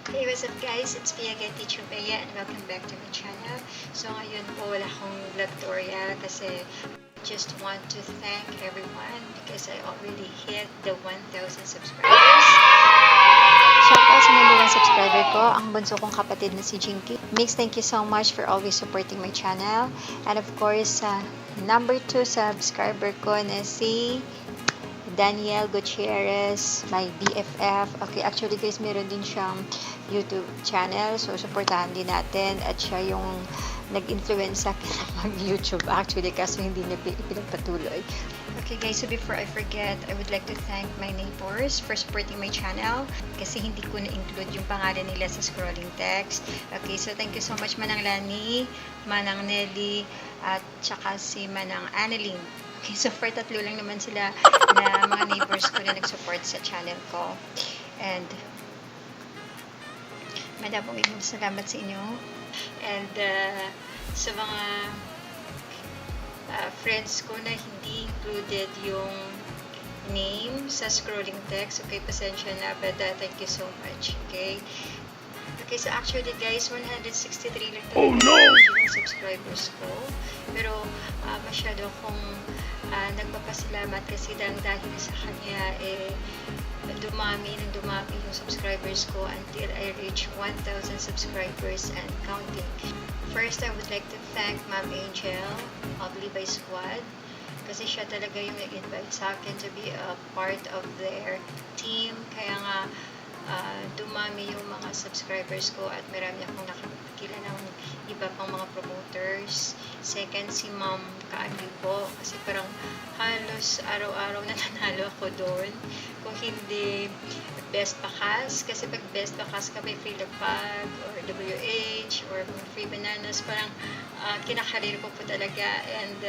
Hey, what's up guys? It's Mhea Vlogtorial and welcome back to my channel. So ngayon po wala akong vlogtorial kasi I just want to thank everyone because I already hit the 1,000 subscribers. Shoutout sa number 1 subscriber ko, ang bunso kong kapatid na si Jinky. Mix, thank you so much for always supporting my channel. And of course, number 2 subscriber ko na si Daniel Gutierrez, my BFF. Okay, actually guys, meron din siyang YouTube channel. So, supportahan din natin. At siya yung nag-influence sa akin mag-YouTube actually kasi hindi niya pinagpatuloy. Okay guys, so before I forget, I would like to thank my neighbors for supporting my channel kasi hindi ko na-include yung pangalan nila sa scrolling text. Okay, so thank you so much Manang Lani, Manang Nelly, at saka si Manang Annalyn. Okay, so for tatlo lang naman sila na mga neighbors ko na nag-support sa channel ko. And madaming salamat sa inyo. And sa mga friends ko na hindi included yung name sa scrolling text, okay, pasensya na, but thank you so much, okay? Okay, so actually guys, 163 lang talaga subscribers ko. Pero masyado akong nagpapasalamat kasi dahil sa kanya dumami yung subscribers ko until I reach 1,000 subscribers and counting. First, I would like to thank Ma'am Angel of Levi Squad kasi siya talaga yung nag-invite sa akin to be a part of their team. Kaya nga dumami yung mga subscribers ko at marami akong nakakakila ng iba pang mga promoters. Second, si Ma'am Kaalibo kasi parang halos araw-araw nananalo ako doon. Kung hindi Best Bakas, kasi pag Best Bakas ka may free lapag or WH or free bananas, parang kinakarir ko po talaga. And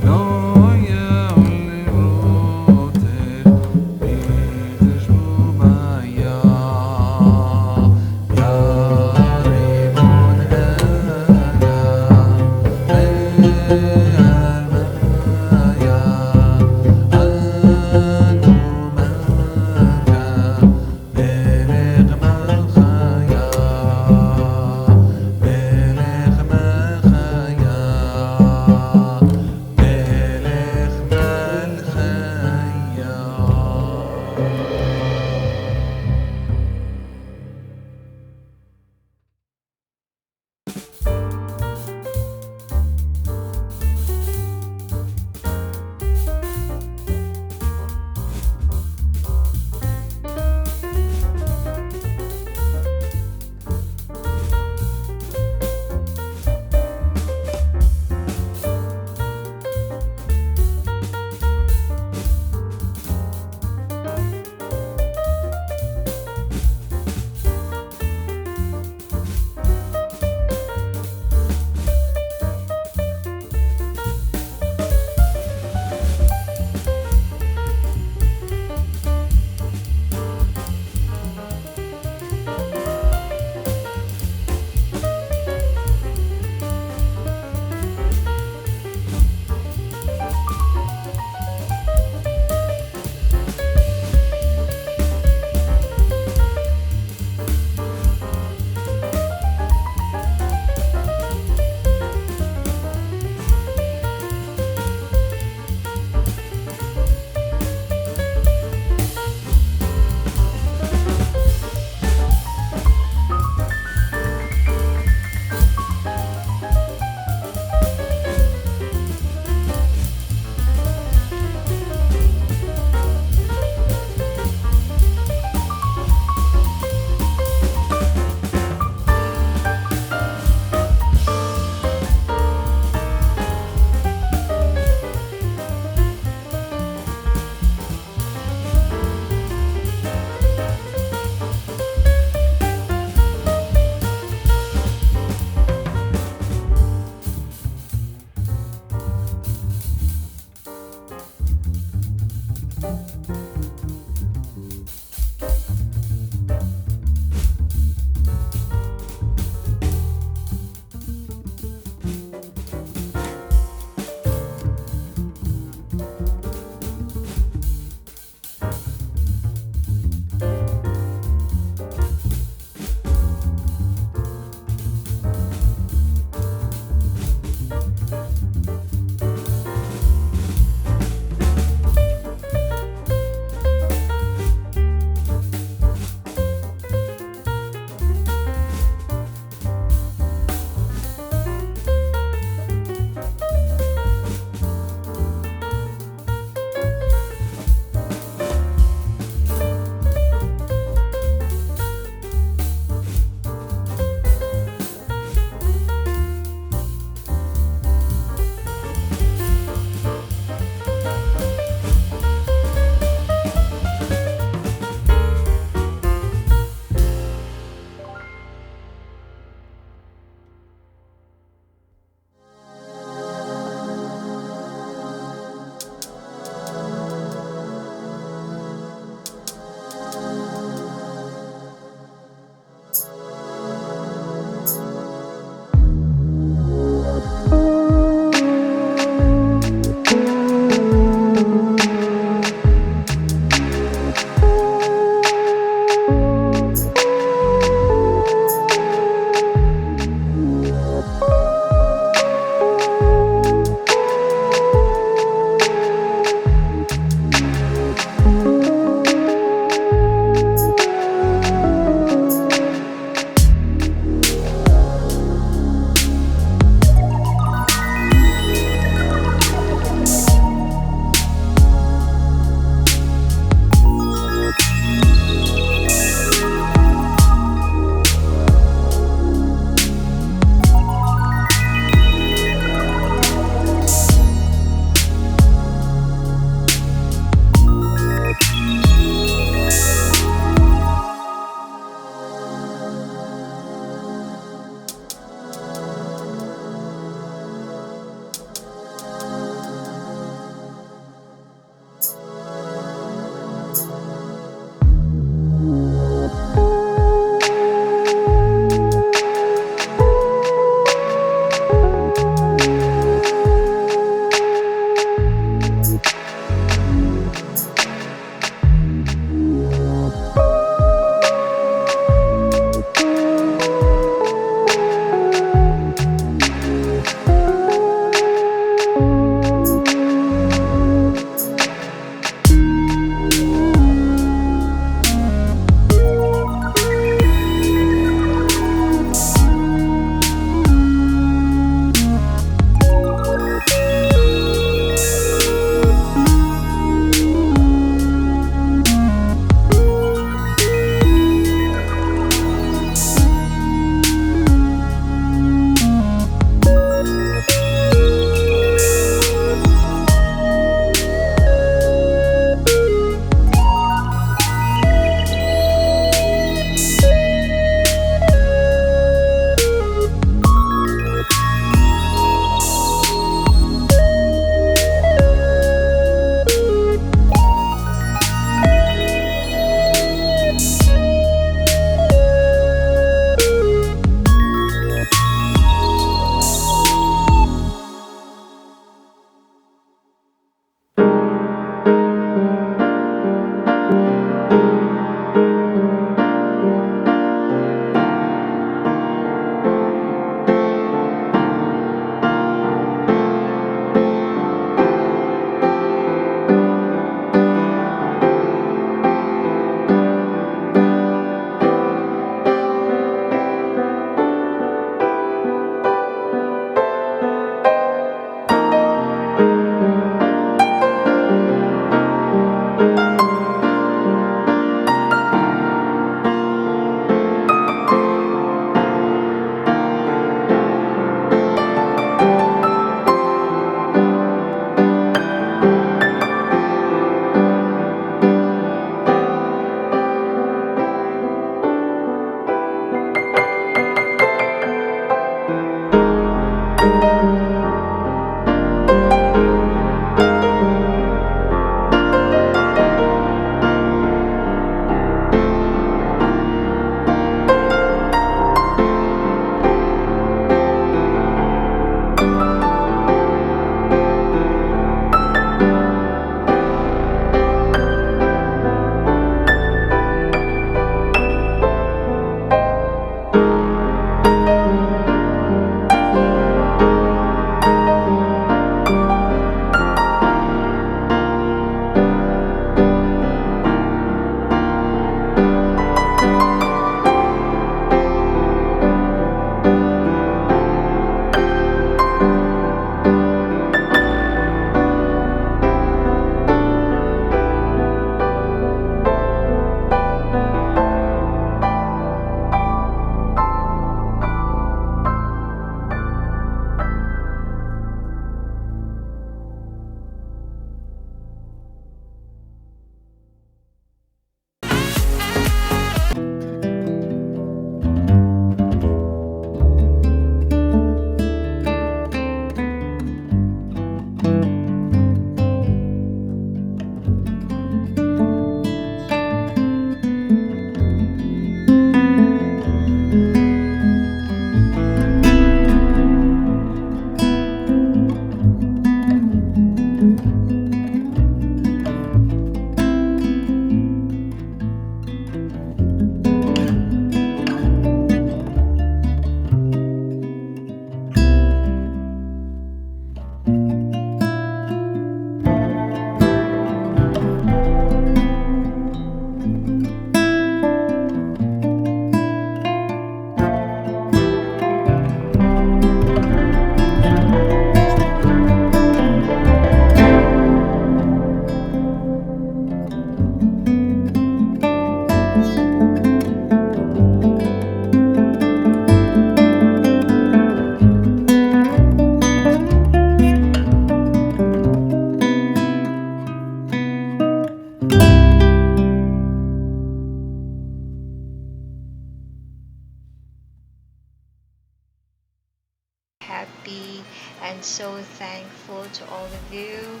so thankful to all of you.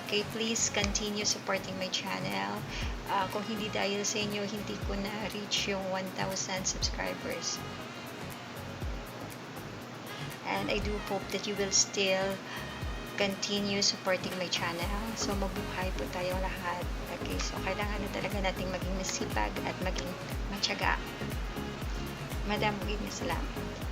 Okay, please continue supporting my channel. Kung hindi dahil sa inyo, hindi ko na-reach yung 1,000 subscribers. And I do hope that you will still continue supporting my channel. So, mabuhay po tayong lahat. Okay, so kailangan na talaga nating maging masipag at maging matyaga. Madam, salamat.